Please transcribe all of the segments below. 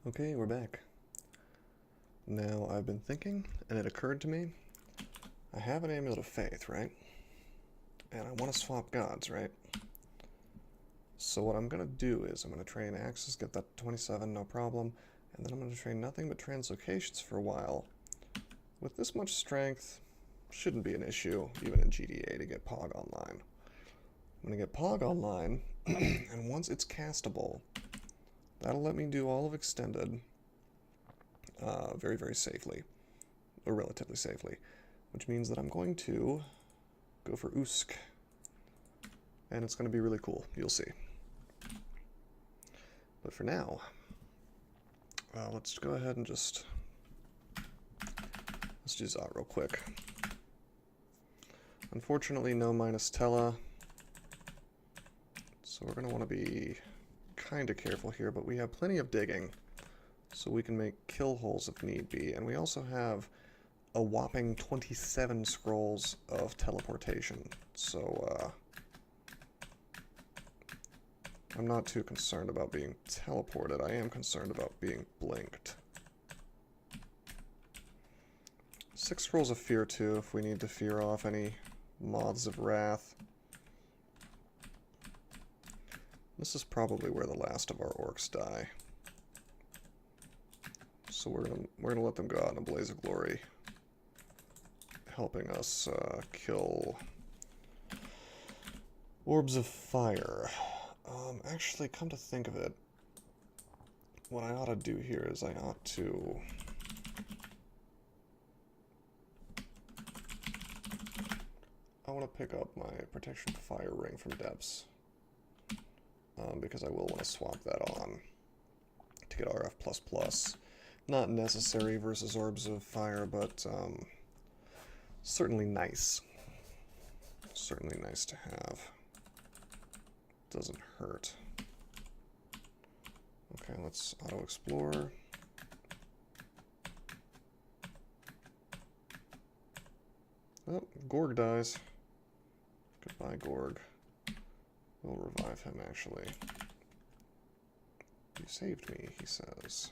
Okay, we're back. Now, I've been thinking, and it occurred to me, I have an Amulet of Faith, right? And I want to swap gods, right? So what I'm going to do is I'm going to train Axes, get that to 27, no problem, and then I'm going to train nothing but translocations for a while. With this much strength, shouldn't be an issue, even in GDA, to get Pog online. I'm going to get Pog online, and once it's castable, that'll let me do all of Extended very, very safely, or relatively safely, which means that I'm going to go for Usk, and it's going to be really cool. You'll see. But for now, let's go ahead and let's do Zot real quick. Unfortunately, no minus Tella, so we're going to want to be kind of careful here, but we have plenty of digging, so we can make kill holes if need be, and we also have a whopping 27 scrolls of teleportation, so I'm not too concerned about being teleported. I am concerned about being blinked. 6 scrolls of fear too, if we need to fear off any moths of wrath. This is probably where the last of our orcs die. So we're gonna let them go out in a blaze of glory, helping us kill orbs of fire. Actually, come to think of it, what I ought to do here is I ought to want to pick up my protection fire ring from Depths, because I will want to swap that on to get RF++. Not necessary versus orbs of fire, but certainly nice. Certainly nice to have. Doesn't hurt. Okay, let's auto-explore. Oh, Gorg dies. Goodbye, Gorg. We'll revive him, actually. You saved me, he says.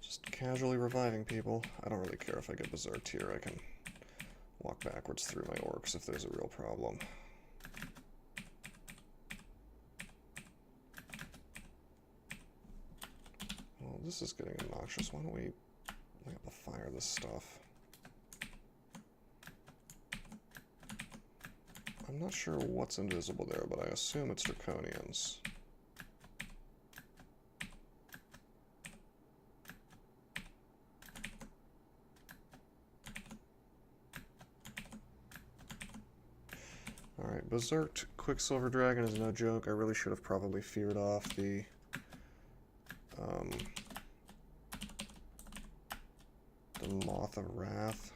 Just casually reviving people. I don't really care if I get berserked here. I can walk backwards through my orcs if there's a real problem. Well, this is getting obnoxious. Why don't we lay up a fire this stuff? I'm not sure what's invisible there, but I assume it's Draconians. Alright, Berserked Quicksilver Dragon is no joke. I really should have probably feared off the Moth of Wrath.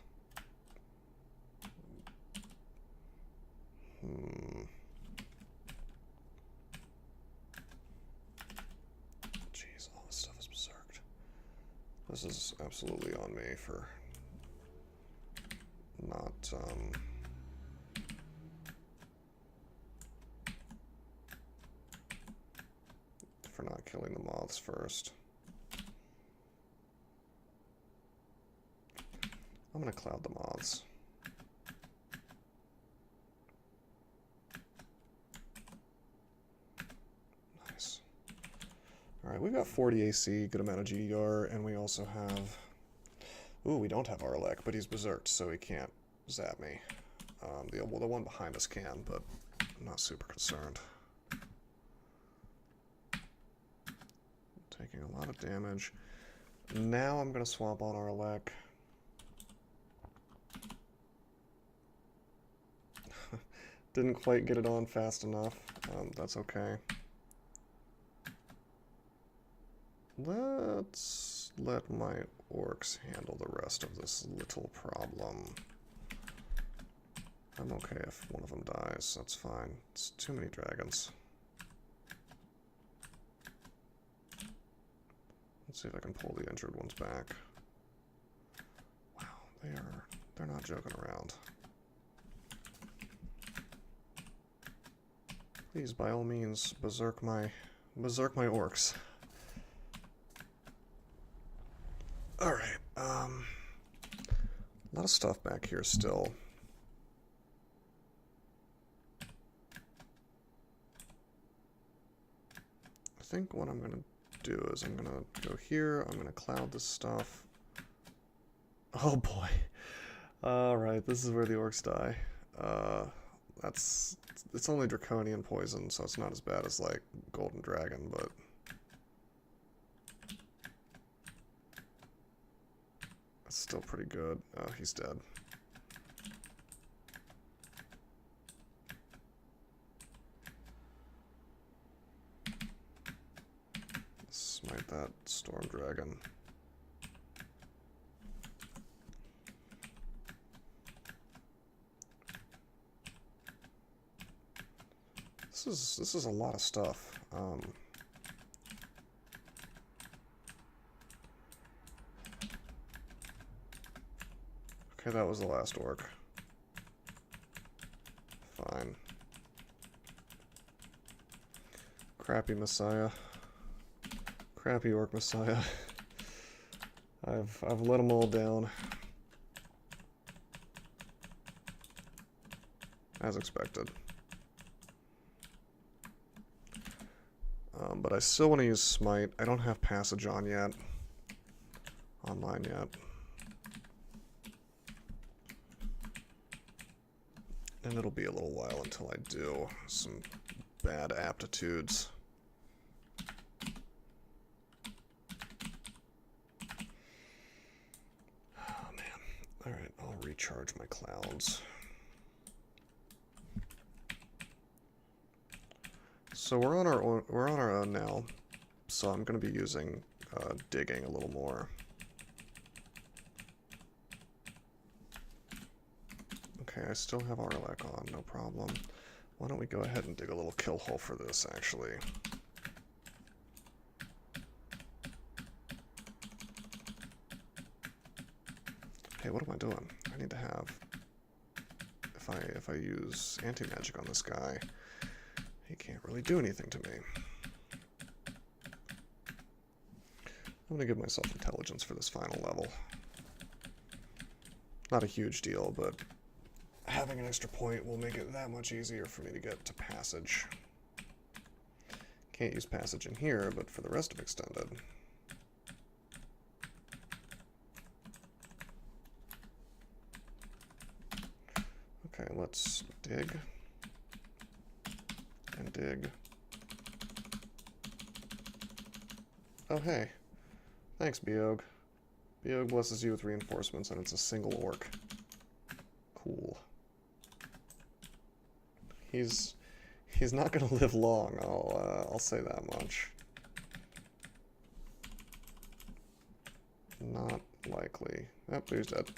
Jeez, all this stuff is berserked. This is absolutely on me for not killing the moths first. I'm gonna cloud the moths. Nice. Alright, we've got 40 AC, good amount of GDR, and we also have... Ooh, we don't have Arlek, but he's berserked, so he can't zap me. The one behind us can, but I'm not super concerned. Taking a lot of damage. Now I'm going to swap on Arlek. Didn't quite get it on fast enough. That's okay. Let's let my orcs handle the rest of this little problem. I'm okay if one of them dies. That's fine. It's too many dragons. Let's see if I can pull the injured ones back. Wow, they're not joking around. Please, by all means, berserk my orcs. Alright, a lot of stuff back here still. I think what I'm gonna do is I'm gonna go here, I'm gonna cloud this stuff. Oh boy. Alright, this is where the orcs die. It's only draconian poison, so it's not as bad as, like, golden dragon, but... it's still pretty good. Oh, he's dead. Smite that storm dragon. This is a lot of stuff. Okay, that was the last orc. Fine. Crappy Messiah. Crappy Orc Messiah. I've let them all down. As expected. But I still want to use Smite. I don't have Passage on yet. Online yet. And it'll be a little while until I do some bad aptitudes. Oh man. Alright, I'll recharge my clouds. So we're on our own now, so I'm going to be using digging a little more. Okay, I still have Arlec on, no problem. Why don't we go ahead and dig a little kill hole for this, actually. Hey, what am I doing? I need to have... If I use anti-magic on this guy... he can't really do anything to me. I'm gonna give myself intelligence for this final level. Not a huge deal, but having an extra point will make it that much easier for me to get to passage. Can't use passage in here, but for the rest of extended. Okay, let's dig. And dig. Oh hey. Thanks, Biog. Biog blesses you with reinforcements and it's a single orc. Cool. He's not gonna live long, I'll say that much. Not likely. Oh, he's dead.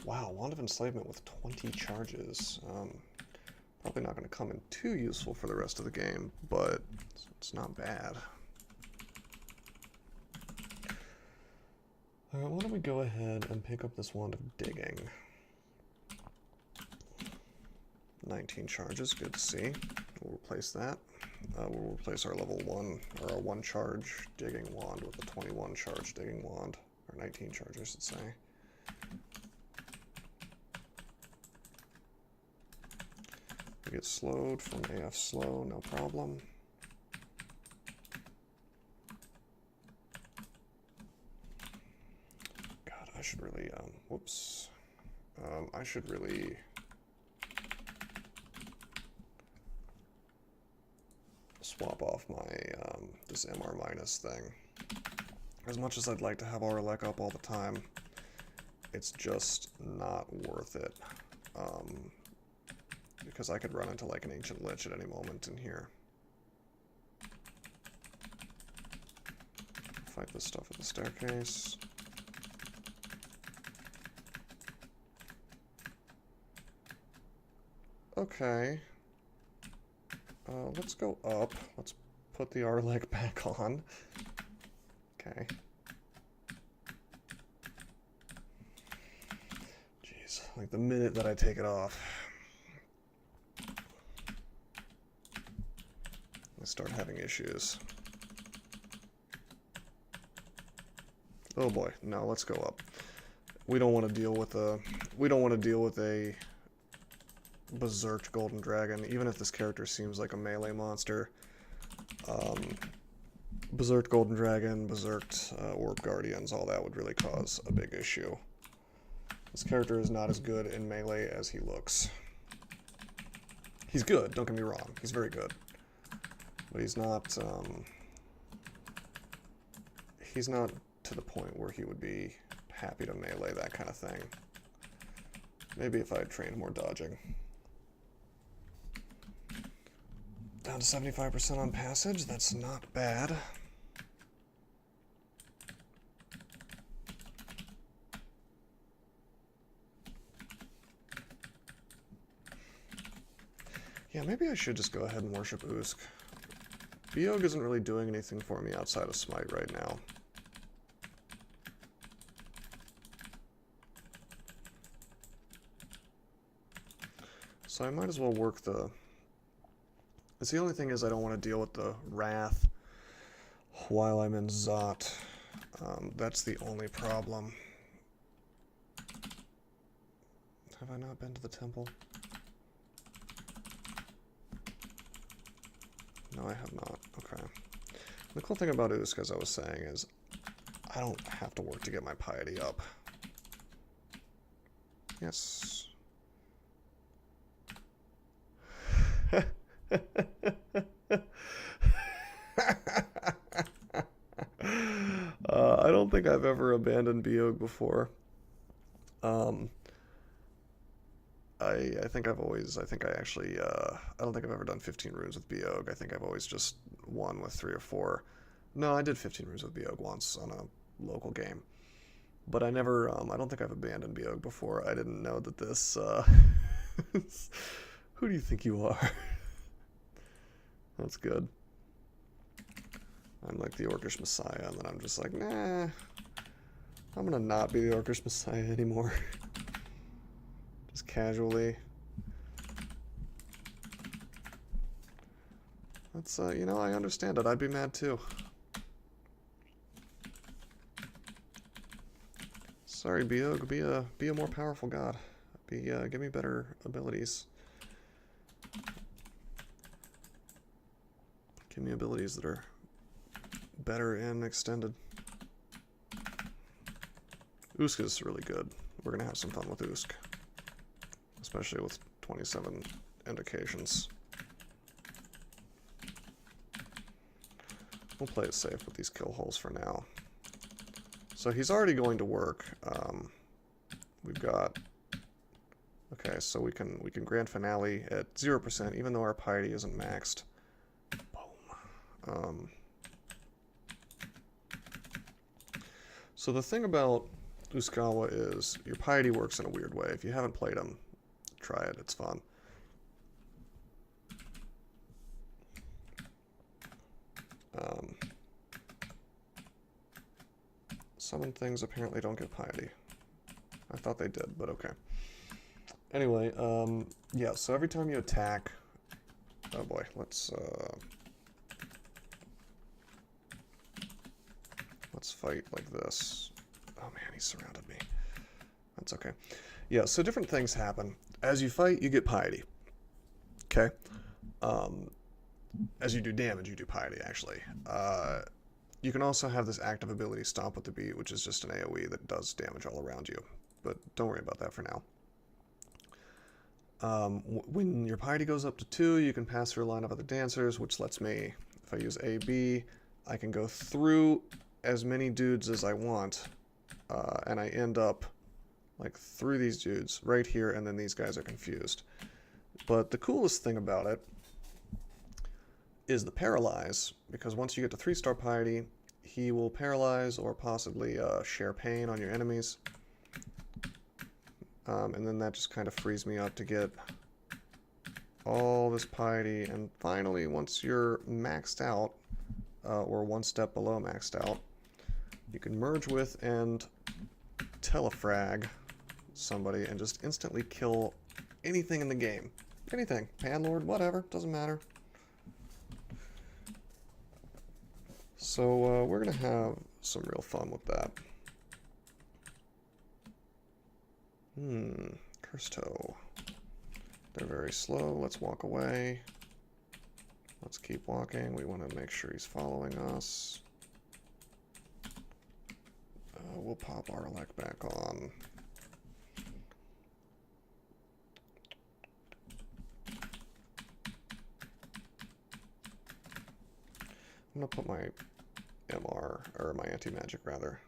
Wow, Wand of Enslavement with 20 charges. Probably not going to come in too useful for the rest of the game, but it's not bad. Alright, why don't we go ahead and pick up this Wand of Digging. 19 charges, good to see. We'll replace that. We'll replace our level 1, or our 1 charge Digging Wand with a 21 charge Digging Wand. Or 19 charge, I should say. We get slowed from AF slow, no problem. God, I should really, whoops. I should really swap off my, this MR minus thing. As much as I'd like to have Arlec up all the time, it's just not worth it. Because I could run into like an Ancient Lich at any moment in here. Fight this stuff at the staircase. Okay. let's go up. Let's put the R leg back on. Okay. Jeez, like the minute that I take it off, I start having issues. Oh boy, no, let's go up. We don't want to deal with a berserked golden dragon, even if this character seems like a melee monster. Berserked golden dragon, berserked orc guardians, all that would really cause a big issue. This character is not as good in melee as he looks. He's good, don't get me wrong, he's very good. But he's not to the point where he would be happy to melee that kind of thing. Maybe if I had trained more dodging. Down to 75% on passage, that's not bad. Yeah, maybe I should just go ahead and worship Usk. Biog isn't really doing anything for me outside of Smite right now. So I might as well work the... It's the only thing is I don't want to deal with the Wrath while I'm in Zot. That's the only problem. Have I not been to the temple? No, I have not. Okay. The cool thing about Usk, as I was saying, is I don't have to work to get my piety up. Yes. I don't think I've ever abandoned Biog before. I think I don't think I've ever done 15 runes with Biog. I think I've always just won with 3 or 4. No, I did 15 runes with Biog once on a local game. But I never, I don't think I've abandoned Biog before. I didn't know that this, who do you think you are? That's good. I'm like the Orcish Messiah, and then I'm just like, nah, I'm gonna not be the Orcish Messiah anymore. Just casually. That's, you know, I understand it. I'd be mad too. Sorry, Biog, be a more powerful god. Give me better abilities. Give me abilities that are better and extended. Usk is really good. We're gonna have some fun with Usk. Especially with 27 indications. We'll play it safe with these kill holes for now. So he's already going to work. We've got... Okay, so we can grand finale at 0%, even though our piety isn't maxed. Boom. So the thing about Uskayaw is your piety works in a weird way. If you haven't played him, try it. It's fun. Summon things apparently don't get piety. I thought they did, but okay. Anyway, yeah, so every time you attack... Oh boy, let's fight like this. Oh man, he surrounded me. That's okay. Yeah, so different things happen. As you fight, you get piety. Okay? As you do damage, you do piety, actually. You can also have this active ability, Stomp with the Beat, which is just an AoE that does damage all around you. But don't worry about that for now. When your piety goes up to 2, you can pass through a line of other dancers, which lets me, if I use AB, I can go through as many dudes as I want, and I end up like through these dudes right here, and then these guys are confused. But the coolest thing about it is the paralyze, because once you get to 3-star piety, he will paralyze or possibly share pain on your enemies. And then that just kind of frees me up to get all this piety, and finally, once you're maxed out, or one step below maxed out, you can merge with and telefrag somebody and just instantly kill anything in the game. Anything. Panlord, whatever, doesn't matter. So we're going to have some real fun with that. Curse toe. They're very slow. Let's walk away. Let's keep walking. We want to make sure he's following us. We'll pop Arlek back on. I'm going to put my MR, or my anti-magic rather.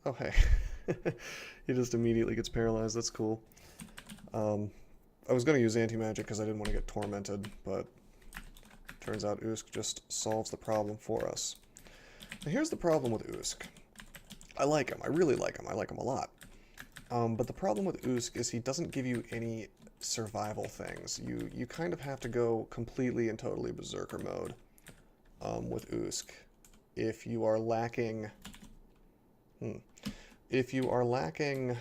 Oh, hey. He just immediately gets paralyzed. That's cool. I was going to use anti-magic because I didn't want to get tormented, but turns out Usk just solves the problem for us. Now here's the problem with Usk. I like him. I really like him. I like him a lot. But the problem with Usk is he doesn't give you any survival things. You kind of have to go completely and totally berserker mode with Usk. If you are lacking... If you are lacking...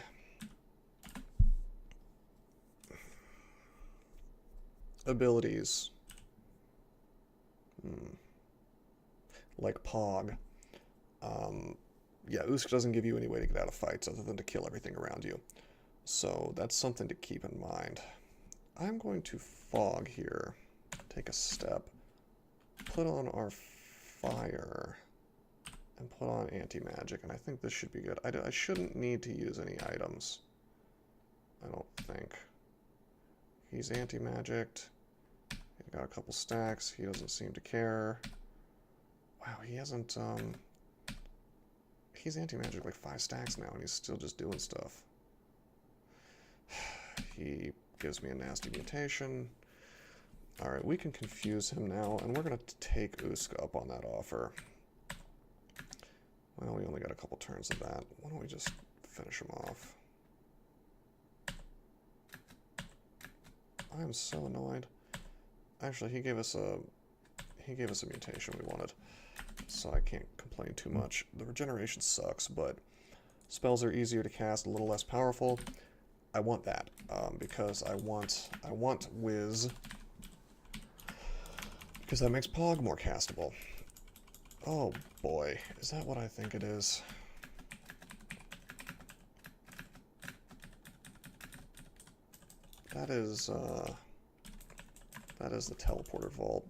abilities like Pog, yeah, Usk doesn't give you any way to get out of fights other than to kill everything around you. So that's something to keep in mind. I'm going to fog here, take a step, put on our fire, and put on anti-magic, and I think this should be good. I shouldn't need to use any items, I don't think. He's anti-magicked. He's got a couple stacks. He doesn't seem to care. Wow, he hasn't, he's anti-magic like 5 stacks now, and he's still just doing stuff. He gives me a nasty mutation. Alright, we can confuse him now, and we're going to take Usk up on that offer. Well, we only got a couple turns of that. Why don't we just finish him off? I am so annoyed. Actually, he gave us a mutation we wanted, so I can't complain too much. The regeneration sucks, but spells are easier to cast, a little less powerful. I want that because I want Wiz, because that makes Pog more castable. Oh boy, is that what I think it is? That is the teleporter vault.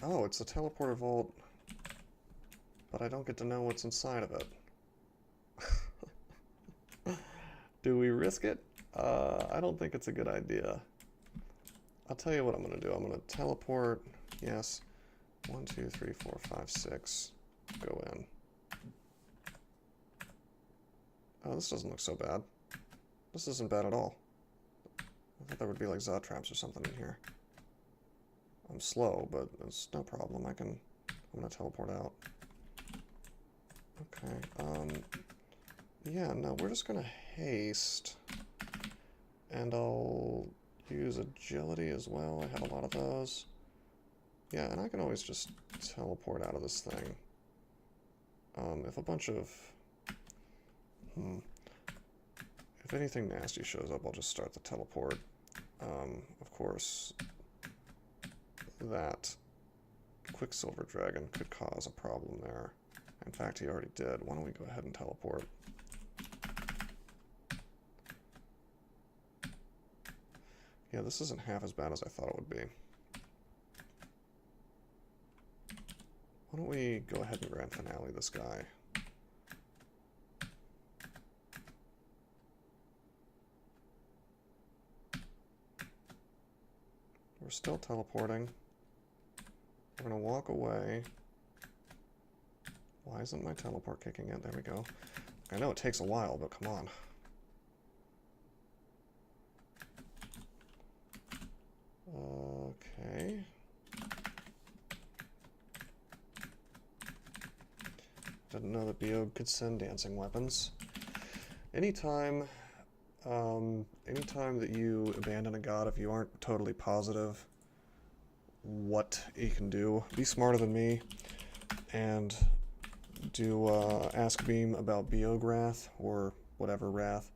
Oh, it's the teleporter vault, but I don't get to know what's inside of it. Do we risk it? I don't think it's a good idea. I'll tell you what I'm going to do. I'm going to teleport. Yes. 1, 2, 3, 4, 5, 6. Go in. Oh, this doesn't look so bad. This isn't bad at all. I thought there would be like Zod traps or something in here. I'm slow, but it's no problem. I'm gonna teleport out. Okay, yeah, no, we're just gonna haste. And I'll use agility as well. I have a lot of those. Yeah, and I can always just teleport out of this thing. If a bunch of... if anything nasty shows up, I'll just start the teleport. Of course, that Quicksilver Dragon could cause a problem there. In fact, he already did. Why don't we go ahead and teleport? Yeah, this isn't half as bad as I thought it would be. Why don't we go ahead and grand finale this guy? We're still teleporting. We're gonna walk away. Why isn't my teleport kicking in? There we go. I know it takes a while, but come on. Okay. Didn't know that Biog could send dancing weapons. Anytime that you abandon a god, if you aren't totally positive what he can do, be smarter than me and do Ask Beam about Biog Wrath, or whatever Wrath.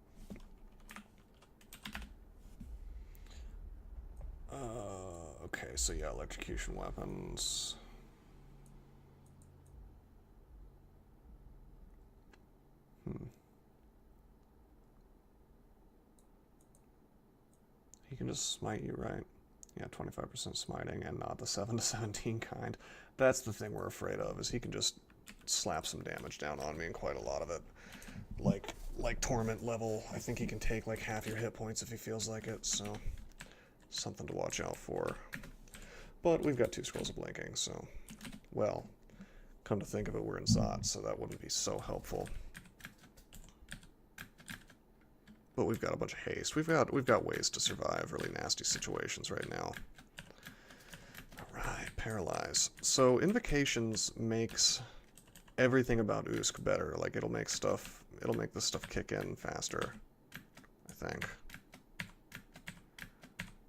Okay, so yeah, electrocution weapons. He can just smite you, right? Yeah, 25% smiting, and not the 7 to 17 kind. That's the thing we're afraid of, is he can just slap some damage down on me, and quite a lot of it. Like Torment level, I think he can take like half your hit points if he feels like it, so something to watch out for. But we've got 2 Scrolls of Blinking, so, well, come to think of it, we're in Zot, so that wouldn't be so helpful. But we've got a bunch of haste. We've got ways to survive really nasty situations right now. Alright, Paralyze. So Invocations makes everything about Usk better. Like, it'll make this stuff kick in faster, I think.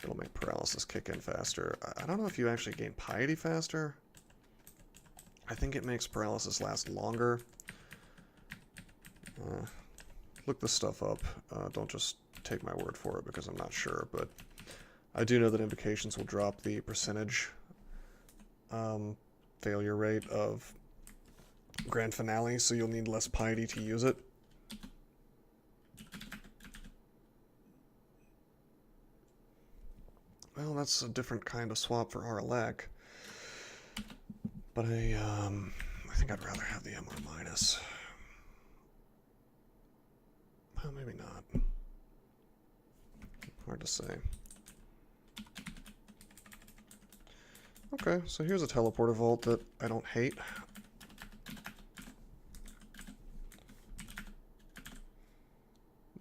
It'll make Paralysis kick in faster. I don't know if you actually gain Piety faster. I think it makes Paralysis last longer. Look this stuff up. Don't just take my word for it, because I'm not sure, but I do know that Invocations will drop the percentage failure rate of Grand Finale, so you'll need less Piety to use it. Well, that's a different kind of swap for Aralek. But I think I'd rather have the MR minus. Well, maybe not. Hard to say. Okay, so here's a teleporter vault that I don't hate.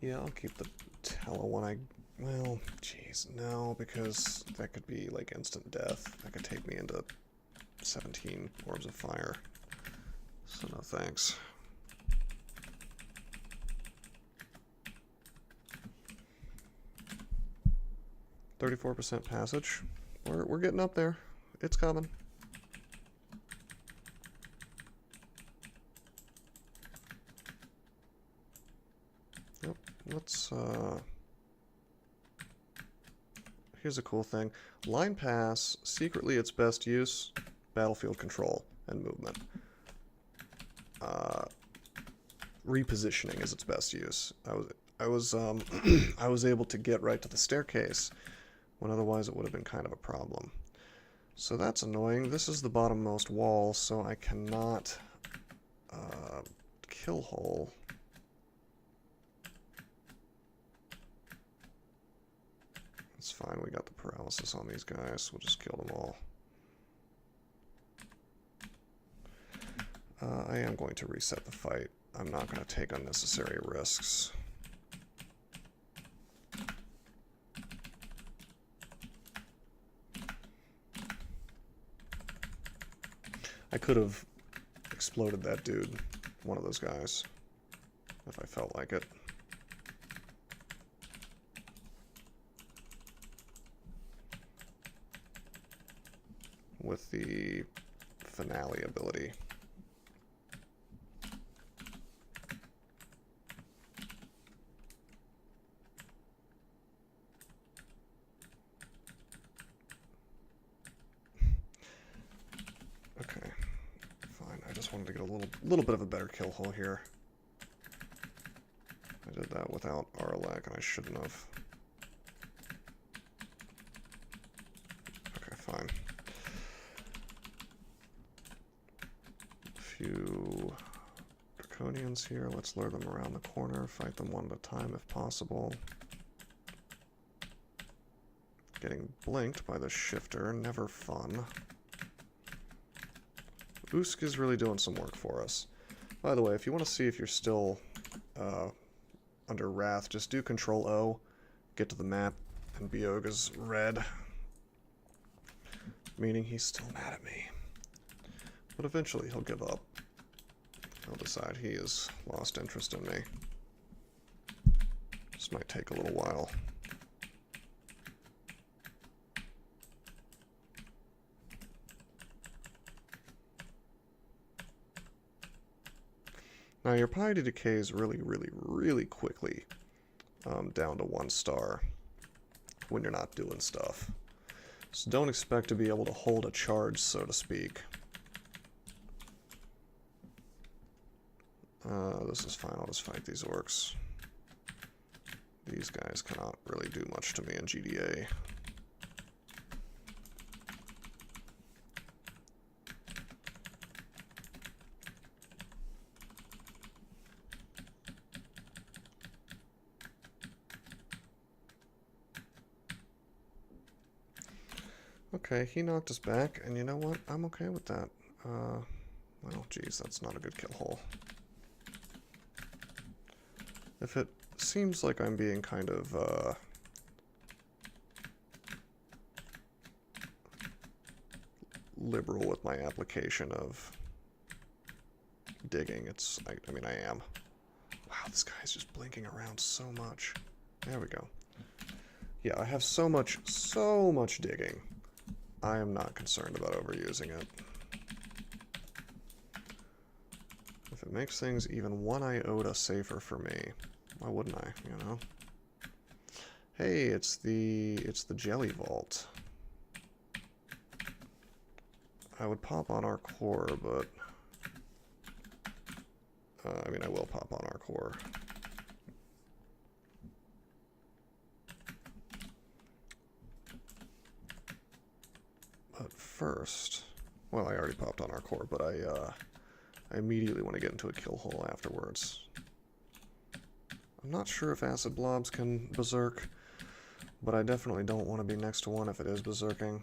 Yeah, I'll keep the tele one. Well, jeez, no, because that could be like instant death. That could take me into 17 orbs of fire. So no thanks. %, passage. We're getting up there. It's coming. Yep, let's here's a cool thing. Line pass, secretly its best use, battlefield control and movement. Repositioning is its best use. I was able to get right to the staircase when otherwise it would have been kind of a problem. So that's annoying. This is the bottommost wall, so I cannot kill hole. It's fine, we got the paralysis on these guys, we'll just kill them all. I am going to reset the fight. I'm not going to take unnecessary risks. I could have exploded that dude, one of those guys, if I felt like it. With the finale ability. Okay, fine. I just wanted to get a little bit of a better kill hole here. I did that without Aralek, and I shouldn't have. Okay, fine. A few Draconians here. Let's lure them around the corner. Fight them one at a time if possible. Getting blinked by the shifter, never fun. Usk is really doing some work for us. By the way, if you want to see if you're still under Wrath, just do Control-O, get to the map, and Biog is red. Meaning he's still mad at me. But eventually he'll give up. He'll decide he has lost interest in me. This might take a little while. Now your piety decays really quickly down to 1 star when you're not doing stuff. So don't expect to be able to hold a charge, so to speak. This is fine, I'll just fight these orcs. These guys cannot really do much to me in GDA. Okay, he knocked us back, and you know what? I'm okay with that. Well, geez, that's not a good kill hole. If it seems like I'm being kind of, liberal with my application of digging, I mean, I am. Wow, this guy's just blinking around so much. There we go. Yeah, I have so much digging. I am not concerned about overusing it. If it makes things even 1 iota safer for me, why wouldn't I, you know? Hey, it's the jelly vault. I would pop on our core, but I mean, I will pop on our core. But first, well, I already popped on our core, but I immediately want to get into a kill hole afterwards. I'm not sure if acid blobs can berserk, but I definitely don't want to be next to one if it is berserking.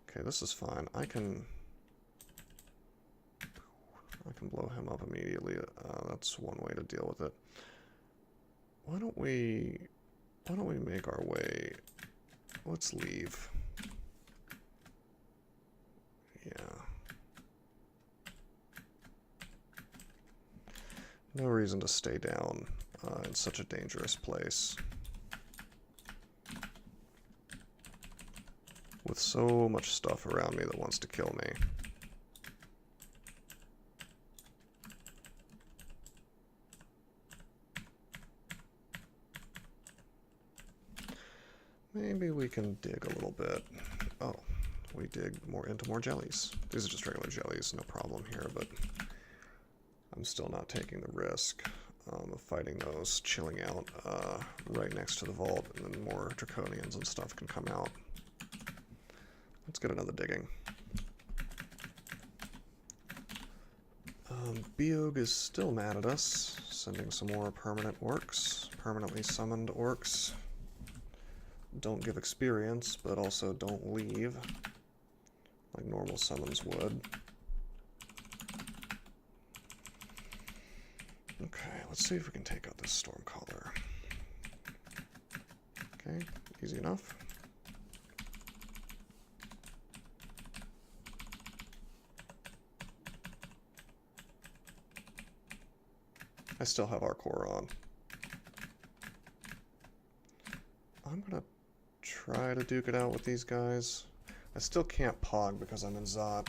Okay, this is fine. I can blow him up immediately. That's one way to deal with it. Why don't we make our way? Let's leave. Yeah. No reason to stay down in such a dangerous place. With so much stuff around me that wants to kill me. Maybe we can dig a little bit. Oh, we dig into more jellies. These are just regular jellies, no problem here, but I'm still not taking the risk of fighting those, chilling out right next to the vault, and then more draconians and stuff can come out. Let's get another digging. Biog is still mad at us, sending some more permanent orcs, permanently summoned orcs. Don't give experience, but also don't leave, like normal summons would. Okay, let's see if we can take out this Stormcaller. Okay, easy enough. I still have our core on. I'm gonna try to duke it out with these guys. I still can't pog because I'm in Zot.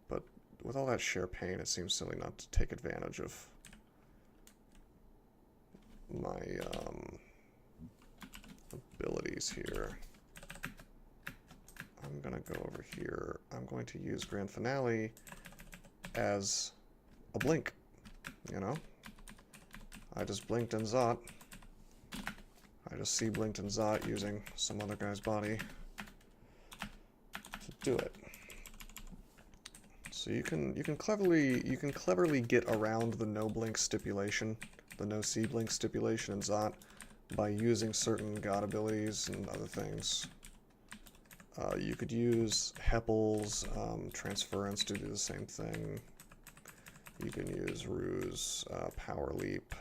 But with all that sheer pain, it seems silly not to take advantage of my abilities here. I'm gonna go over here. I'm going to use Grand Finale as a blink, you know? I just blinked in Zot. I just blinked in Zot using some other guy's body to do it. So you can cleverly get around the no blink stipulation, the no C blink stipulation in Zot by using certain god abilities and other things. You could use Heppel's transference to do the same thing. You can use Ruse, Power Leap,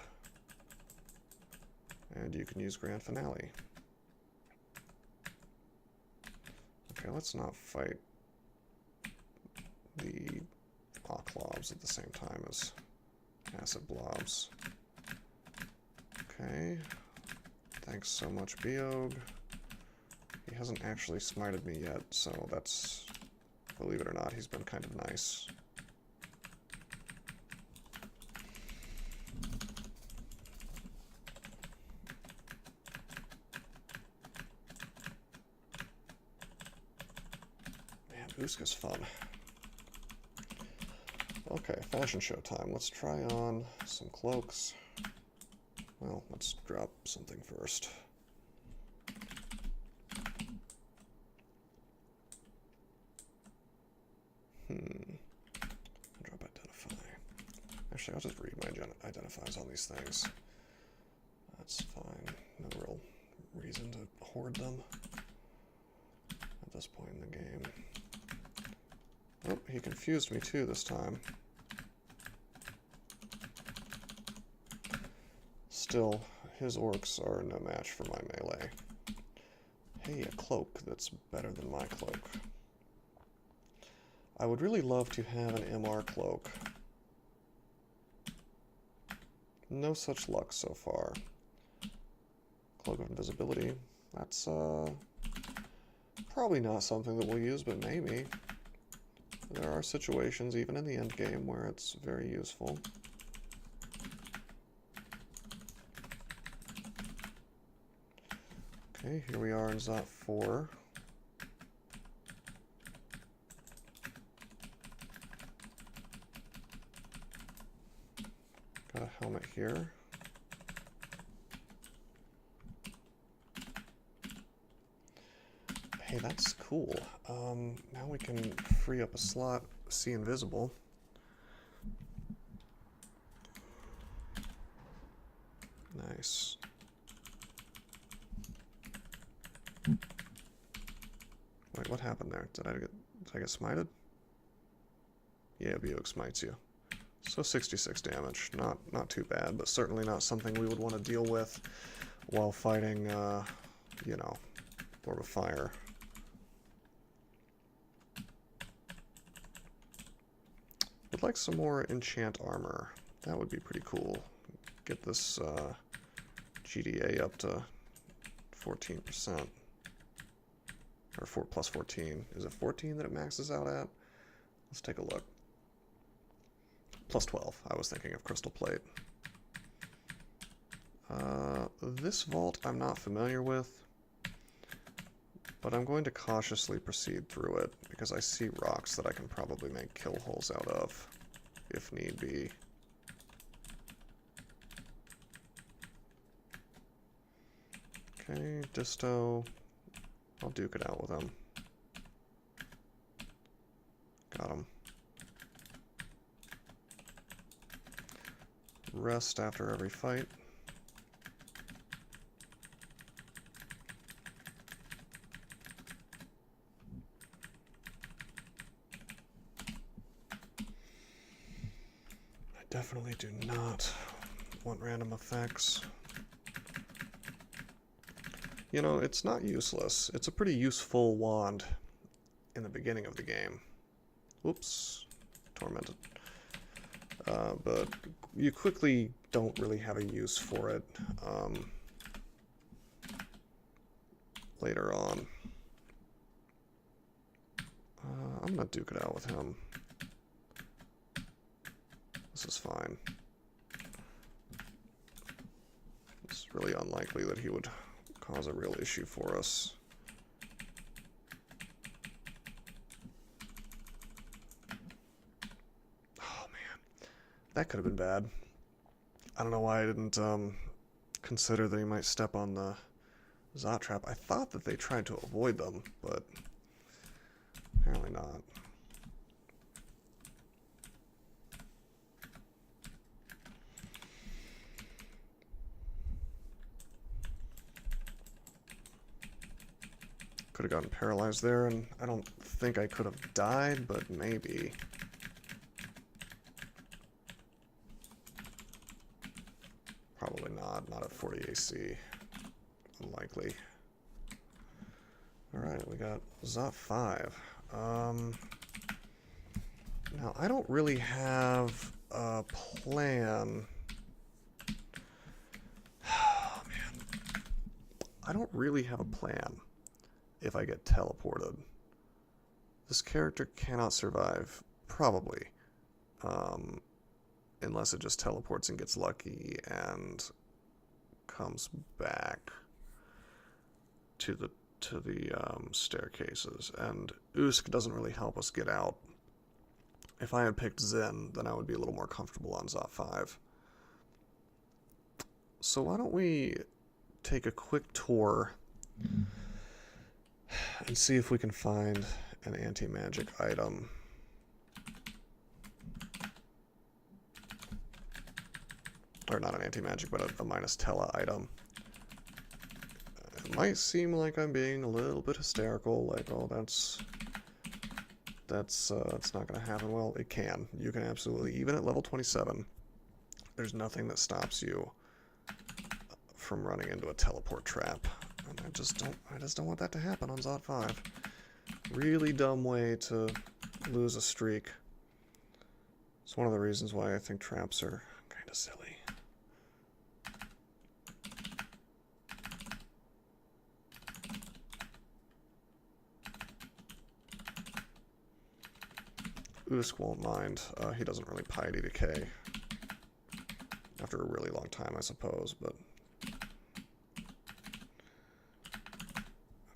and you can use Grand Finale. Okay, let's not fight the Oclobs at the same time as acid blobs. Okay. Thanks so much, Biog. He hasn't actually smited me yet, so that's, believe it or not, he's been kind of nice. Man, Uska's fun. Okay, fashion show time. Let's try on some cloaks. Well, let's drop something first. Drop identify. Actually, I'll just read my identifies on these things. That's fine. No real reason to hoard them at this point in the game. Oh, he confused me too this time. Still, his orcs are no match for my melee. Hey, a cloak that's better than my cloak. I would really love to have an MR cloak. No such luck so far. Cloak of Invisibility. That's probably not something that we'll use, but maybe. There are situations, even in the end game, where it's very useful. Okay, here we are in Zot 4. Got a helmet here. Hey, that's cool. Now we can free up a slot, see invisible. Nice. Wait, what happened there? Did I get smited? Yeah, Biog smites you. So 66 damage. Not too bad, but certainly not something we would want to deal with while fighting, you know, Orb of Fire. Would like some more enchant armor. That would be pretty cool. Get this GDA up to 14%. Or plus 14. Is it 14 that it maxes out at? Let's take a look. Plus 12. I was thinking of crystal plate. This vault I'm not familiar with, but I'm going to cautiously proceed through it because I see rocks that I can probably make kill holes out of, if need be. Okay, Disto. I'll duke it out with him. Got him. Rest after every fight. I definitely do not want random effects. You know, it's not useless. It's a pretty useful wand in the beginning of the game. Whoops. Tormented. But you quickly don't really have a use for it later on. I'm gonna duke it out with him. This is fine. It's really unlikely that he would cause a real issue for us. Oh man, that could have been bad. I don't know why I didn't consider that he might step on the Zot trap. I thought that they tried to avoid them, but apparently not. Could have gotten paralyzed there, and I don't think I could have died, but maybe. Probably not at 40 AC. Unlikely. Alright, we got Zot 5. Now, I don't really have a plan. Oh, man. I don't really have a plan if I get teleported. This character cannot survive, probably. Unless it just teleports and gets lucky and comes back to the staircases. And Usk doesn't really help us get out. If I had picked Zen, then I would be a little more comfortable on Zot 5. So why don't we take a quick tour and see if we can find an anti-magic item. Or not an anti-magic, but a minus Tela item. It might seem like I'm being a little bit hysterical, like, oh, that's not going to happen. Well, it can. You can absolutely, even at level 27, there's nothing that stops you from running into a teleport trap. And I just don't want that to happen on Zot 5. Really dumb way to lose a streak. It's one of the reasons why I think traps are kind of silly. Usk won't mind. He doesn't really piety decay. After a really long time, I suppose, but...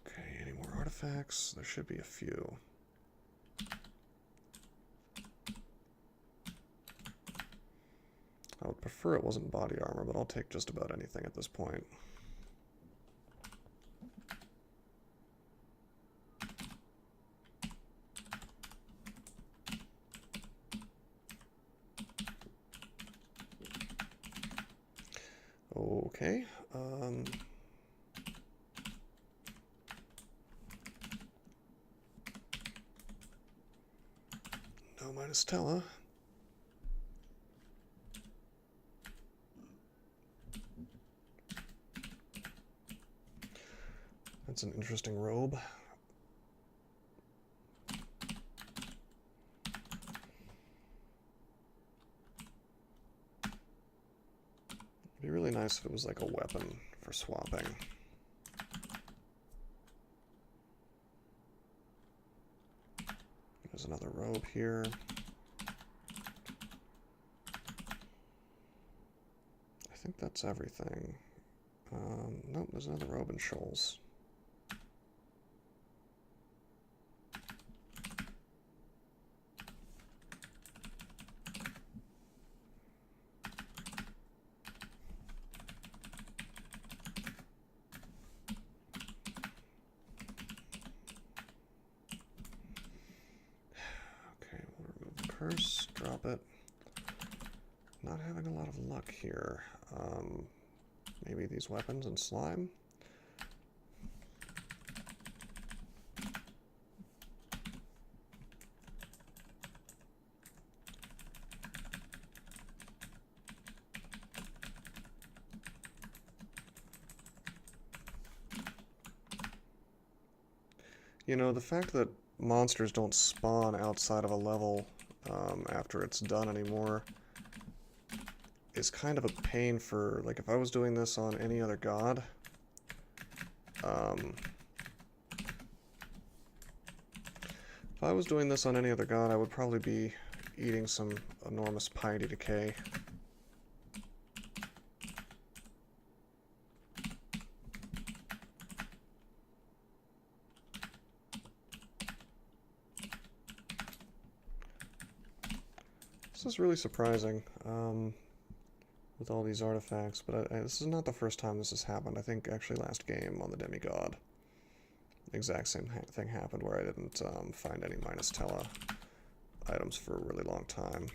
Okay, any more artifacts? There should be a few. I would prefer it wasn't body armor, but I'll take just about anything at this point. Okay, no minus Tela. That's an interesting robe. It'd be really nice if it was like a weapon for swapping. There's another robe here. I think that's everything. Nope, there's another robe in Shoals. Curse, drop it. Not having a lot of luck here. Maybe these weapons and slime. You know, the fact that monsters don't spawn outside of a level after it's done anymore is kind of a pain for, like, if I was doing this on any other god, I would probably be eating some enormous piety decay. This is really surprising with all these artifacts, but this is not the first time this has happened. I think actually last game on the Demigod, the exact same thing happened where I didn't find any minus Tela items for a really long time.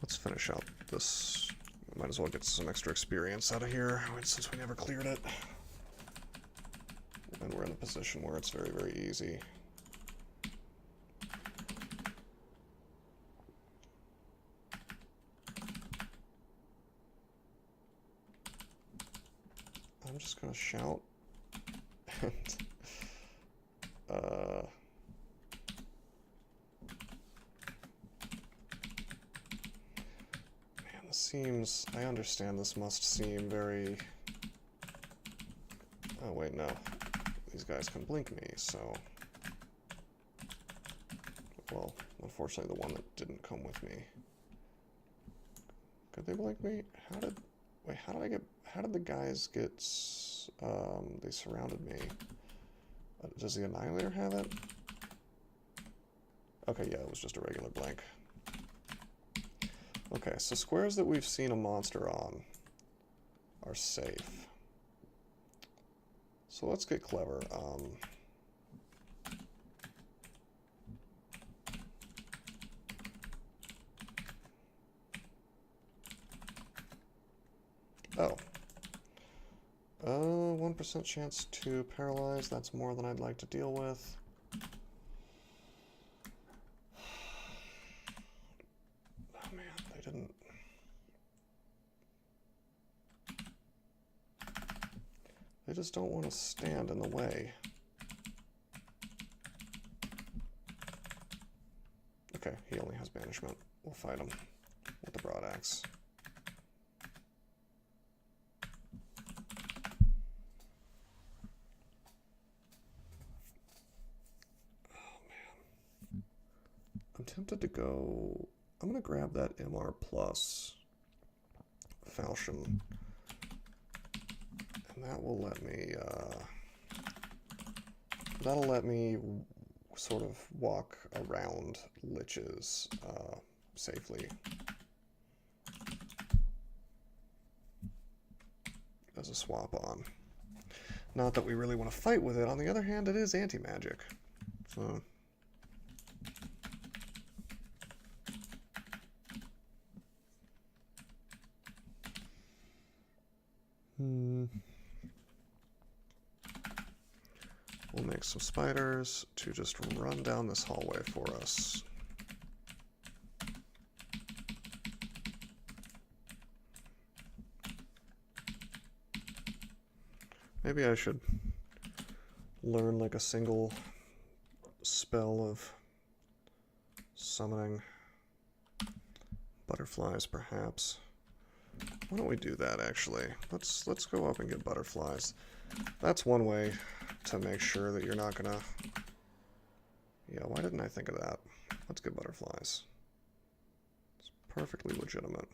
Let's finish out this. Might as well get some extra experience out of here since we never cleared it. And we're in a position where it's very, very easy. I'm just gonna shout and seems... I understand this must seem very... Oh, wait, no. These guys can blink me, so... Well, unfortunately the one that didn't come with me. Could they blink me? How did... Wait, how did I get... How did the guys get... they surrounded me. Does the Annihilator have it? Okay, yeah, it was just a regular blank. Okay, so squares that we've seen a monster on are safe. So let's get clever. Oh. 1% chance to paralyze. That's more than I'd like to deal with. Oh man, they didn't... They just don't want to stand in the way. Okay, he only has banishment. We'll fight him with the broadaxe. I'm tempted to go... I'm going to grab that MR plus falchion. And that will let me... that'll let me sort of walk around liches safely. As a swap on. Not that we really want to fight with it. On the other hand, it is anti-magic. So... We'll make some spiders to just run down this hallway for us. Maybe I should learn like a single spell of summoning butterflies, perhaps. Why don't we do that, actually? Let's go up and get butterflies. That's one way to make sure that you're not gonna... Yeah, why didn't I think of that? Let's get butterflies. It's perfectly legitimate.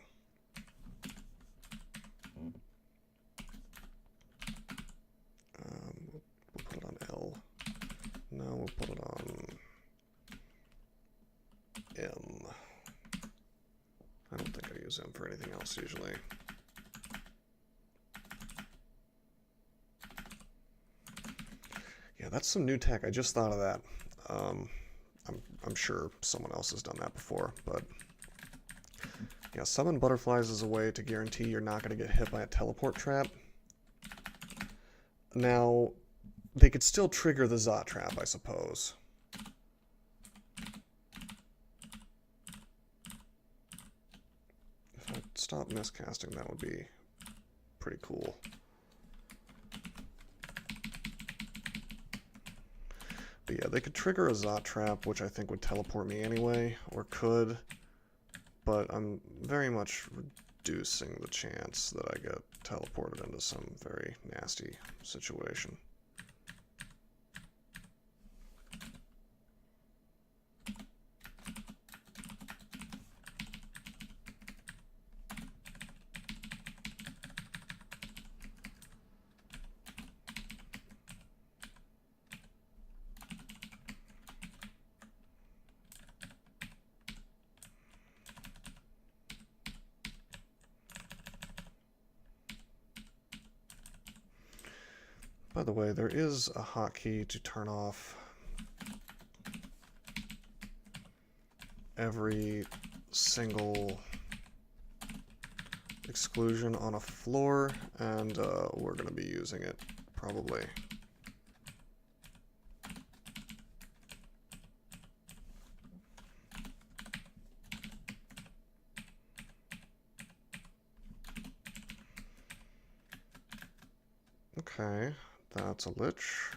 We'll put it on L. No, we'll put it on M. I don't think I use M for anything else usually. Yeah, that's some new tech. I just thought of that. I'm sure someone else has done that before, but yeah, summon butterflies is a way to guarantee you're not going to get hit by a teleport trap. Now, they could still trigger the Zot trap, I suppose. If I stop miscasting, that would be pretty cool. But yeah, they could trigger a Zot trap, which I think would teleport me anyway, or could, but I'm very much reducing the chance that I get teleported into some very nasty situation. By the way, there is a hotkey to turn off every single exclusion on a floor, and we're going to be using it, probably. Okay. That's a lich.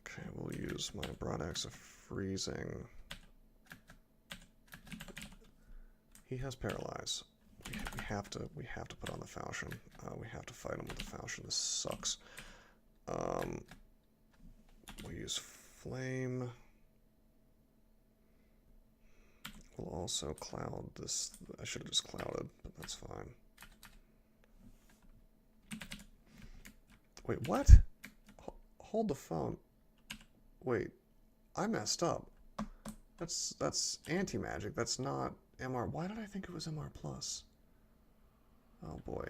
Okay, we'll use my broadaxe of freezing He has paralyze. We have to put on the falchion. We have to fight him with the falchion. This sucks. We'll use flame. We'll also cloud this. I should have just clouded, but that's fine. Wait, what? Hold the phone. Wait, I messed up. That's anti-magic. That's not MR. Why did I think it was MR+? Oh boy.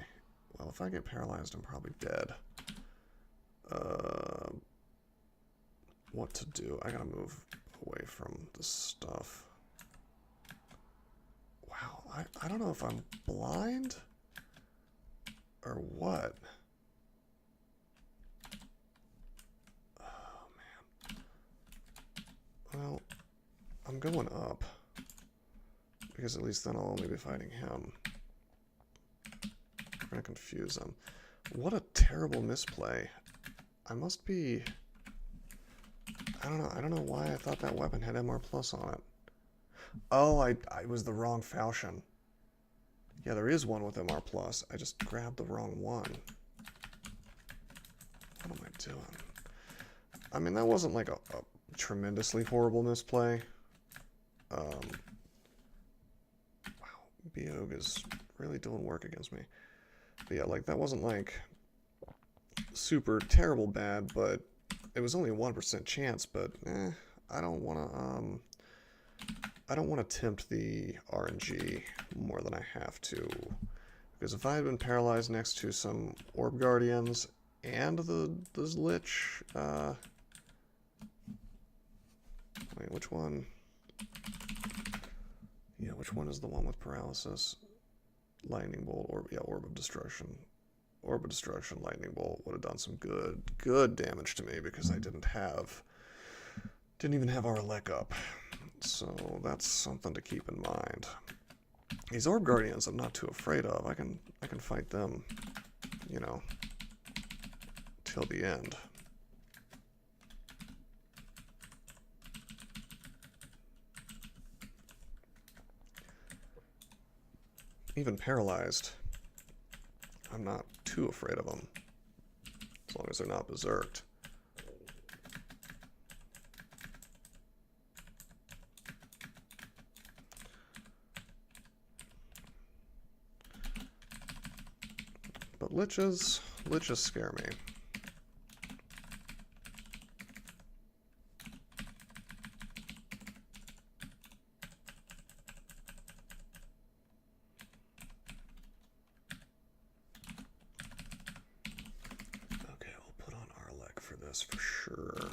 Well, if I get paralyzed, I'm probably dead. What to do? I gotta move away from this stuff. Wow, I don't know if I'm blind or what. Oh man. Well, I'm going up because at least then I'll only be fighting him. I'm gonna confuse him. What a terrible misplay. I must be... I don't know why I thought that weapon had MR+ on it. Oh, I was the wrong falchion. Yeah, there is one with MR+. I just grabbed the wrong one. What am I doing? I mean, that wasn't like a tremendously horrible misplay. Wow, Biog is really doing work against me. But yeah, like, that wasn't like super terrible bad, but it was only a 1% chance, but I don't want to tempt the RNG more than I have to, because if I had been paralyzed next to some Orb Guardians and the Lich, wait, which one? Yeah, which one is the one with paralysis? Lightning Bolt, or yeah, Orb of Destruction. Orb of Destruction, Lightning Bolt would have done some good damage to me because I didn't even have our Lek up. So that's something to keep in mind. These Orb Guardians I'm not too afraid of. I can fight them, you know, till the end. Even paralyzed, I'm not too afraid of them, as long as they're not berserked. But liches scare me. For sure.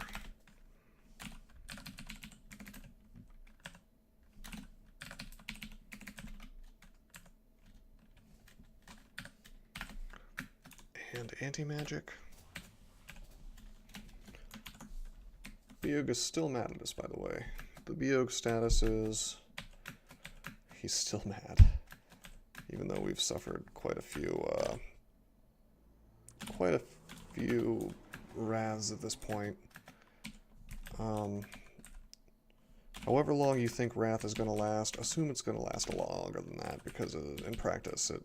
And anti-magic. Biog is still mad at us, by the way. The Biog status is he's still mad, even though we've suffered quite a few Raz at this point. However long you think Wrath is going to last, assume it's going to last a lot longer than that, because in practice it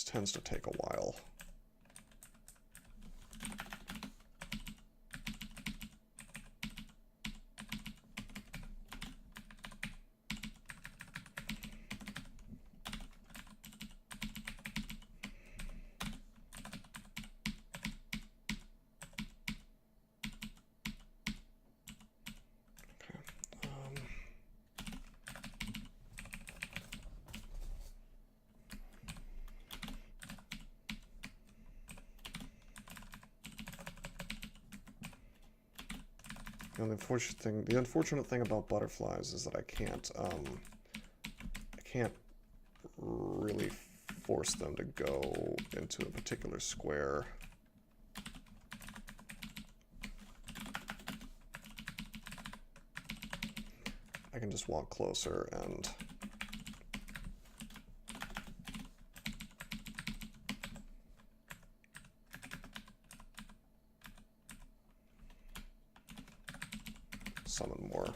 tends to take a while. And the unfortunate thing about butterflies is that I can't really force them to go into a particular square. I can just walk closer and summon more.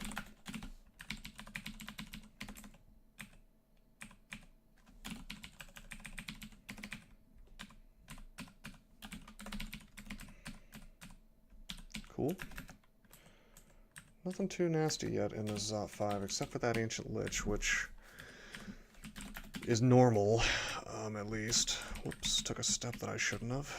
cool. Nothing too nasty yet in this Zot 5, except for that Ancient Lich, which is normal, at least. Whoops, took a step that I shouldn't have.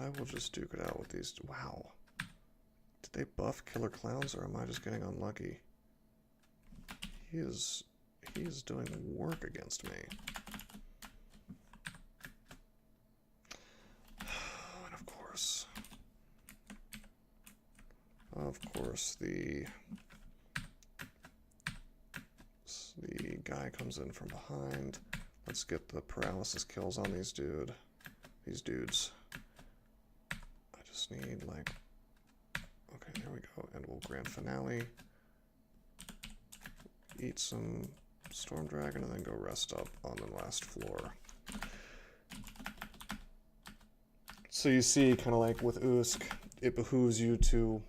I will just duke it out with these. Wow. Did they buff Killer Clowns, or am I just getting unlucky? He is doing work against me. And of course, the guy comes in from behind. Let's get the paralysis kills on these dudes. I just need, like, okay, there we go, and we'll grand finale, eat some Storm Dragon, and then go rest up on the last floor. So you see, kind of like with Usk, it behooves you to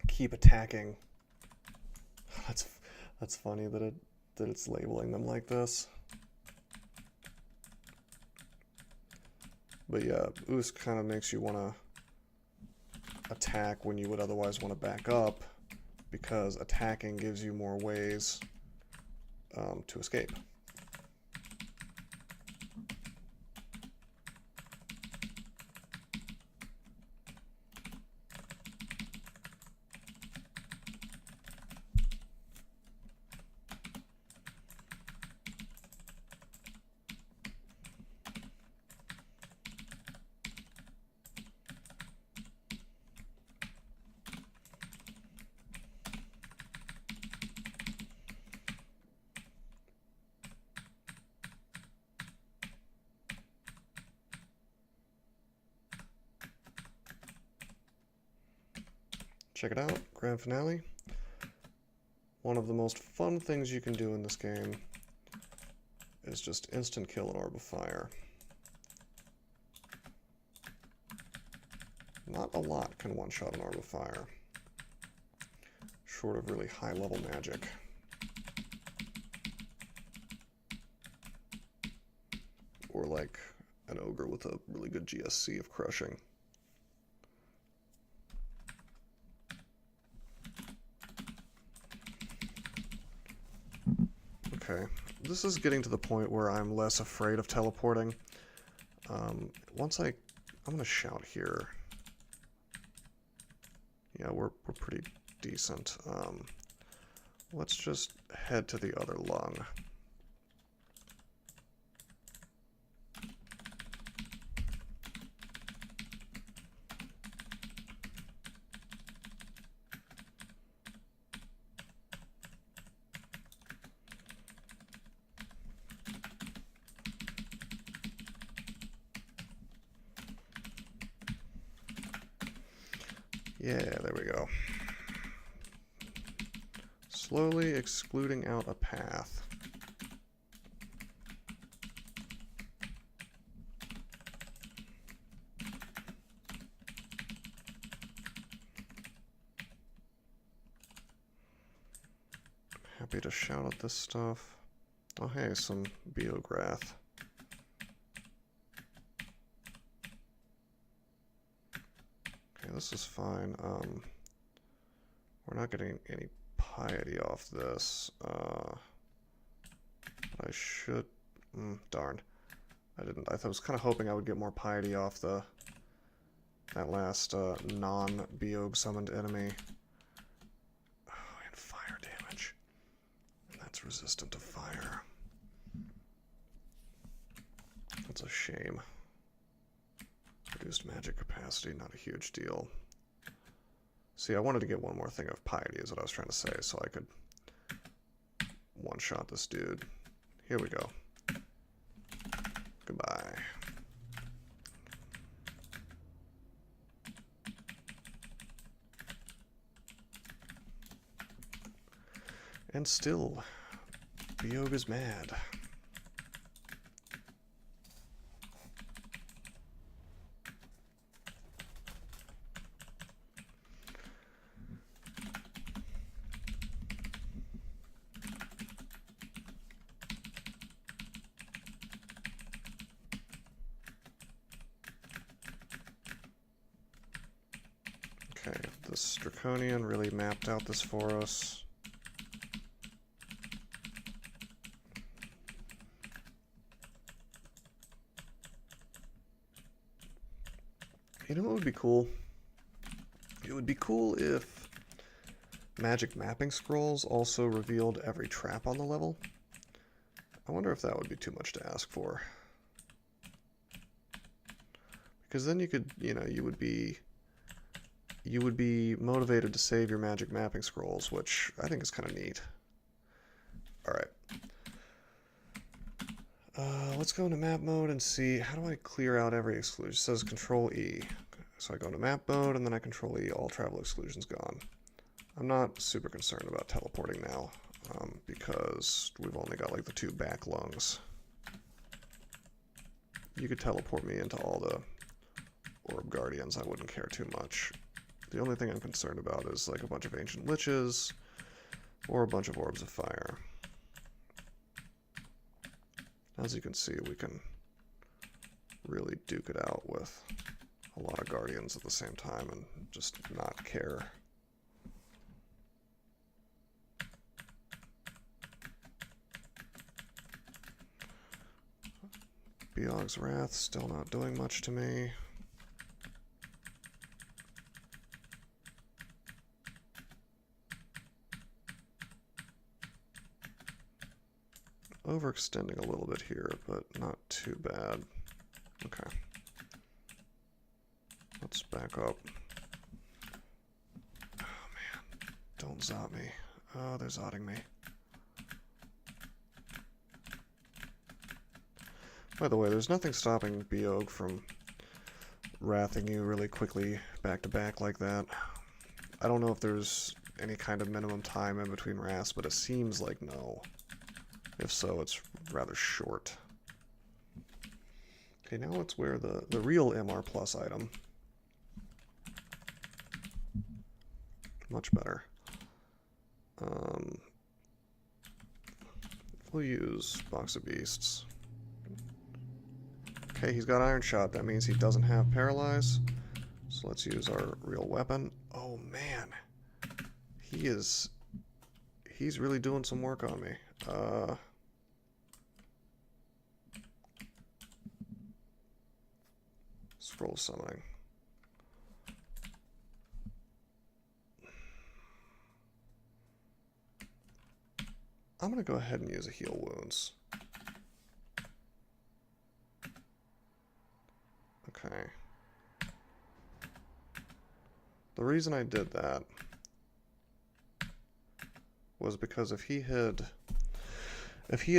keep attacking. That's funny that it's labeling them like this. But yeah, Usk kind of makes you want to attack when you would otherwise want to back up, because attacking gives you more ways to escape. Check it out, grand finale. One of the most fun things you can do in this game is just instant kill an orb of fire. Not a lot can one-shot an orb of fire, short of really high-level magic. Or like an ogre with a really good GSC of crushing. Okay, this is getting to the point where I'm less afraid of teleporting. I'm gonna shout here. Yeah, we're pretty decent. Let's just head to the other lung. Yeah, there we go. Slowly excluding out a path. Happy to shout at this stuff. Oh hey, some Beograth. This is fine. We're not getting any piety off this. I should... darn. I didn't. I was kind of hoping I would get more piety off that last non-Beog summoned enemy. Oh, and fire damage. And that's resistant to fire. That's a shame. Reduced magic capacity, not a huge deal. See, I wanted to get one more thing of piety is what I was trying to say, so I could one-shot this dude. Here we go. Goodbye. And still, Biog is mad. Okay, this Draconian really mapped out this for us. You know what would be cool? It would be cool if magic mapping scrolls also revealed every trap on the level. I wonder if that would be too much to ask for. Because then you could, you know, you would be motivated to save your magic mapping scrolls, which I think is kind of neat. Alright. Let's go into map mode and see, how do I clear out every exclusion? It says Control E. So I go into map mode and then I Control E, all travel exclusions gone. I'm not super concerned about teleporting now, because we've only got like the 2 back lungs. You could teleport me into all the Orb Guardians, I wouldn't care too much. The only thing I'm concerned about is like a bunch of Ancient Liches or a bunch of Orbs of Fire. As you can see, we can really duke it out with a lot of Guardians at the same time and just not care. Biog's Wrath still not doing much to me. Overextending a little bit here, but not too bad. Okay. Let's back up. Oh man, don't zot me. Oh, they're zotting me. By the way, there's nothing stopping Biog from wrathing you really quickly back to back like that. I don't know if there's any kind of minimum time in between wraths, but it seems like no. If so, it's rather short. Okay, now let's wear the real MR Plus item. Much better. We'll use Box of Beasts. Okay, he's got Iron Shot. That means he doesn't have Paralyze. So let's use our real weapon. Oh man, he's really doing some work on me. Scroll summoning. I'm gonna go ahead and use a heal wounds. Okay. The reason I did that was because if he had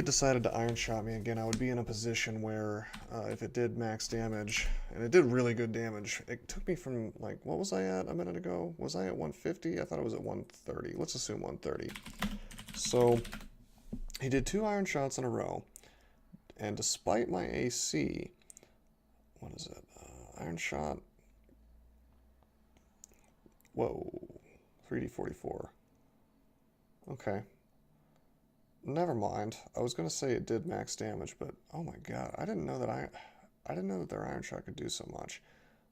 decided to Iron Shot me again, I would be in a position where if it did max damage, and it did really good damage, it took me from, like, what was I at a minute ago? Was I at 150? I thought it was at 130. Let's assume 130. So he did 2 Iron Shots in a row, and despite my AC, what is it? Iron Shot. Whoa, 3d44. Okay. Never mind. I was gonna say it did max damage, but oh my god, I didn't know that their Iron Shot could do so much.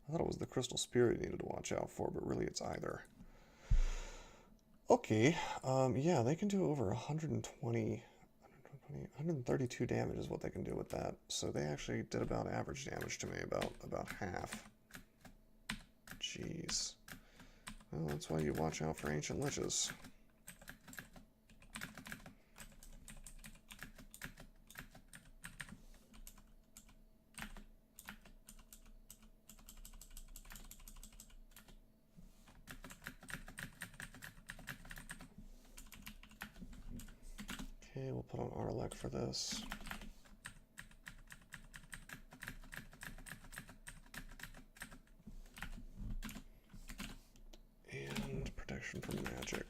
I thought it was the Crystal Spirit you needed to watch out for, but really it's either. Okay, yeah, they can do over 132 damage is what they can do with that. So they actually did about average damage to me, about half. Jeez. Well, that's why you watch out for Ancient Liches. Okay, we'll put on Arlec for this. And protection from magic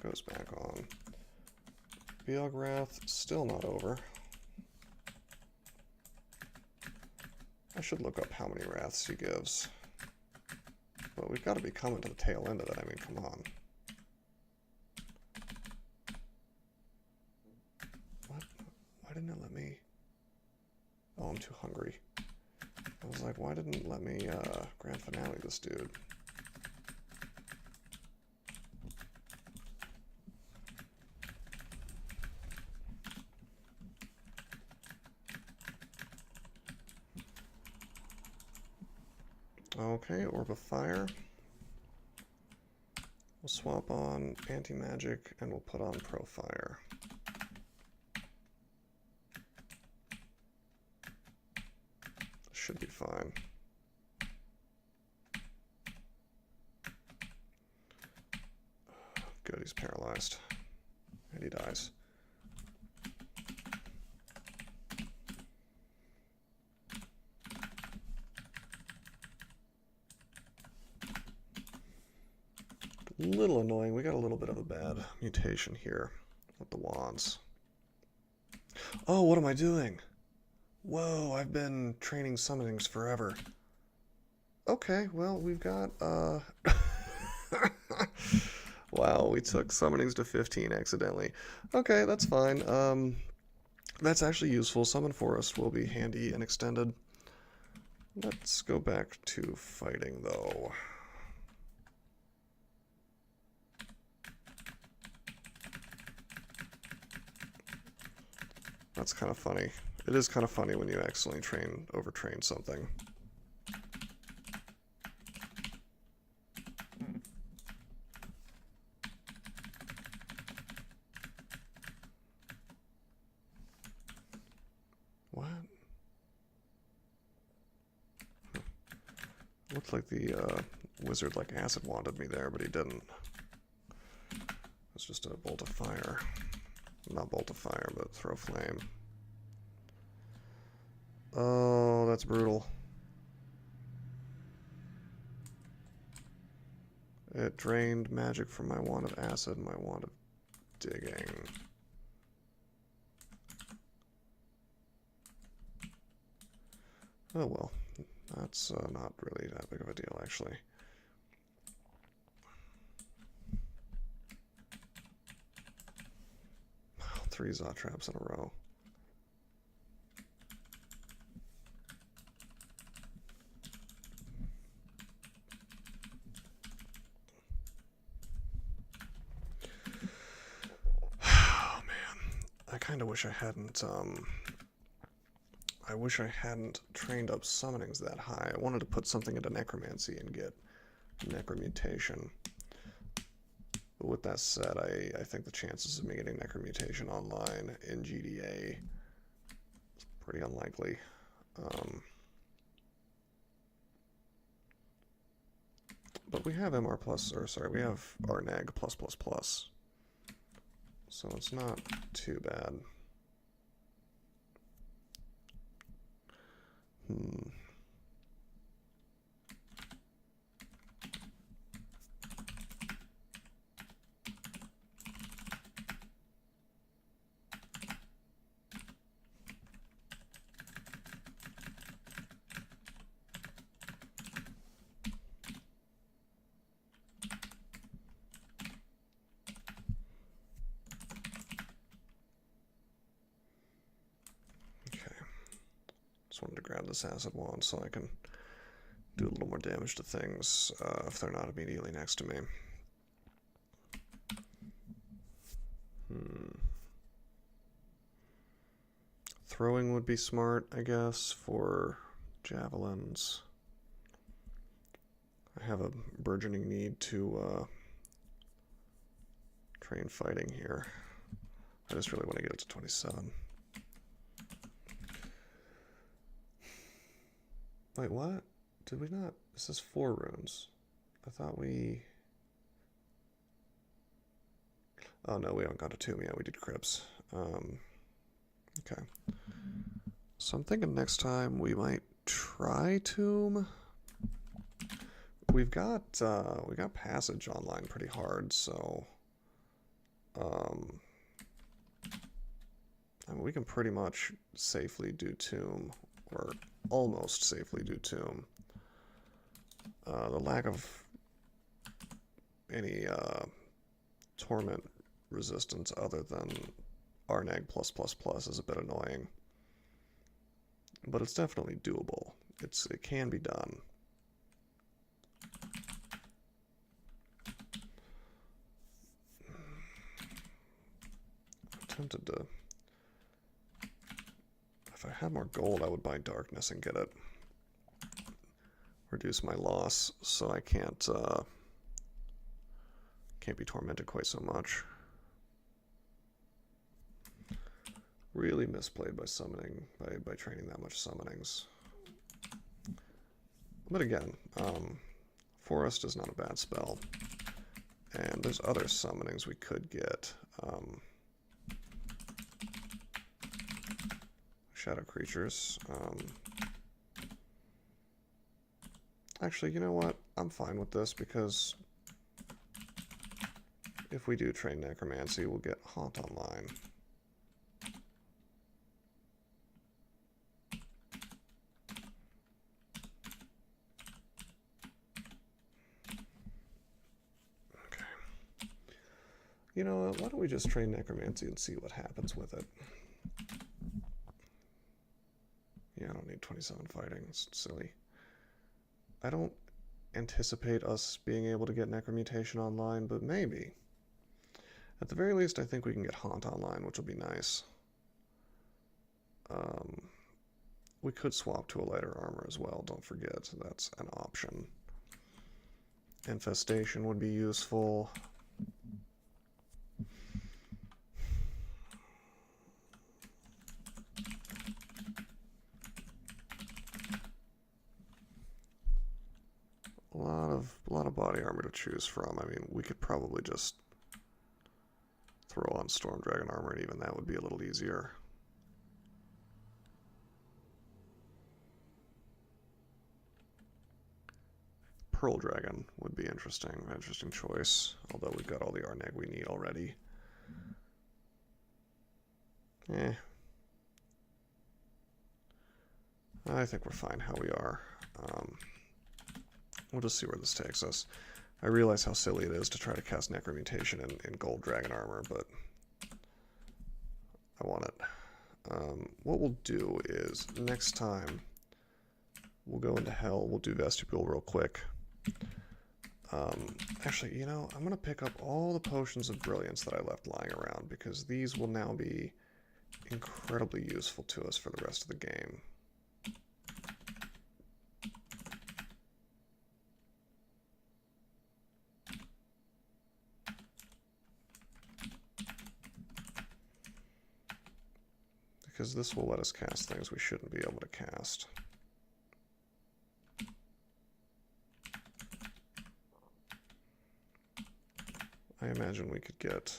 goes back on. Beograth, still not over. I should look up how many wraths he gives. But we've got to be coming to the tail end of it. I mean, come on. What? Why didn't it let me... Oh, I'm too hungry. I was like, why didn't it let me grand finale this dude? Okay, Orb of Fire. We'll swap on Anti-Magic and we'll put on Pro-Fire. Should be fine. Good, he's paralyzed. And he dies. A little annoying. We got a little bit of a bad mutation here with the wands. Oh, what am I doing? Whoa, I've been training summonings forever. Okay, well, we've got, wow, we took summonings to 15 accidentally. Okay, that's fine. That's actually useful. Summon Forest will be handy and extended. Let's go back to fighting, though. That's kind of funny. It is kind of funny when you accidentally overtrain something. What? Looks like the wizard like acid wanted me there, but he didn't. It's just a bolt of fire. Not bolt of fire, but throw flame. Oh, that's brutal. It drained magic from my wand of acid and my wand of digging. Oh well, that's not really that big of a deal, actually. Three Zot traps in a row. Oh man, I kind of wish I hadn't. I wish I hadn't trained up summonings that high. I wanted to put something into necromancy and get necromutation. But with that said, I think the chances of me getting necromutation online in GDA is pretty unlikely. But we have MR plus, or sorry, we have RNAG plus plus plus. So it's not too bad. Wanted to grab this acid wand so I can do a little more damage to things if they're not immediately next to me. Throwing would be smart, I guess, for javelins. I have a burgeoning need to train fighting here. I just really want to get it to 27. Wait, what? Did we not? This is 4 runes. I thought we... Oh no, we haven't got to Tomb yet. We did Crypts. Okay. So I'm thinking next time we might try Tomb. We got Passage online pretty hard, so I mean, we can pretty much safely do Tomb, or almost safely do Tomb. The lack of any torment resistance other than Arnag +++ is a bit annoying, but it's definitely doable. It can be done. I'm tempted to. If I had more gold, I would buy Darkness and get it. Reduce my loss so I can't be tormented quite so much. Really misplayed by summoning, by training that much summonings. But again, Forest is not a bad spell. And there's other summonings we could get. Shadow creatures. Actually, you know what? I'm fine with this because if we do train Necromancy, we'll get Haunt online. Okay. You know what? Why don't we just train Necromancy and see what happens with it? Yeah, I don't need 27 fighting. It's silly. I don't anticipate us being able to get Necromutation online, but maybe. At the very least, I think we can get Haunt online, which will be nice. We could swap to a lighter armor as well, don't forget. That's an option. Infestation would be useful. A lot of body armor to choose from. I mean, we could probably just throw on Storm Dragon armor, and even that would be a little easier. Pearl Dragon would be interesting choice, although we've got all the Arneg we need already. I think we're fine how we are. We'll just see where this takes us. I realize how silly it is to try to cast Necromutation in Gold Dragon armor, but I want it. What we'll do is, next time, we'll go into Hell, we'll do Vestibule real quick. Actually, you know, I'm going to pick up all the Potions of Brilliance that I left lying around, because these will now be incredibly useful to us for the rest of the game. Because this will let us cast things we shouldn't be able to cast. I imagine we could get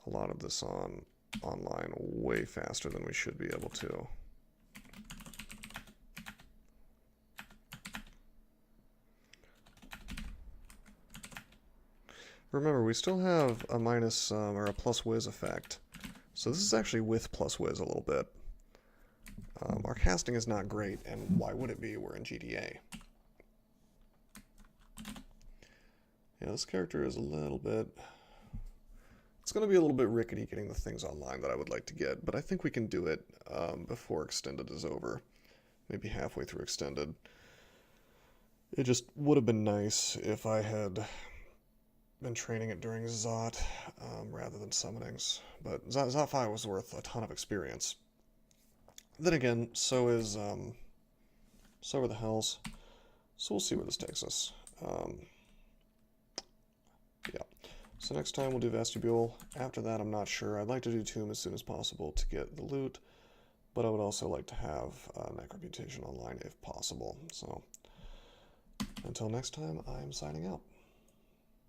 a lot of this online way faster than we should be able to. Remember, we still have a minus or a plus whiz effect. So this is actually with plus whiz a little bit. Our casting is not great, and why would it be? We're in GDA. Yeah, this character is a little bit... It's going to be a little bit rickety getting the things online that I would like to get, but I think we can do it before Extended is over. Maybe halfway through Extended. It just would have been nice if I had been training it during Zot rather than summonings. But Zot 5 was worth a ton of experience. Then again, so are the Hells. So we'll see where this takes us. Yeah. So next time we'll do Vestibule. After that, I'm not sure. I'd like to do Tomb as soon as possible to get the loot, but I would also like to have Necromutation online if possible. So until next time, I'm signing out.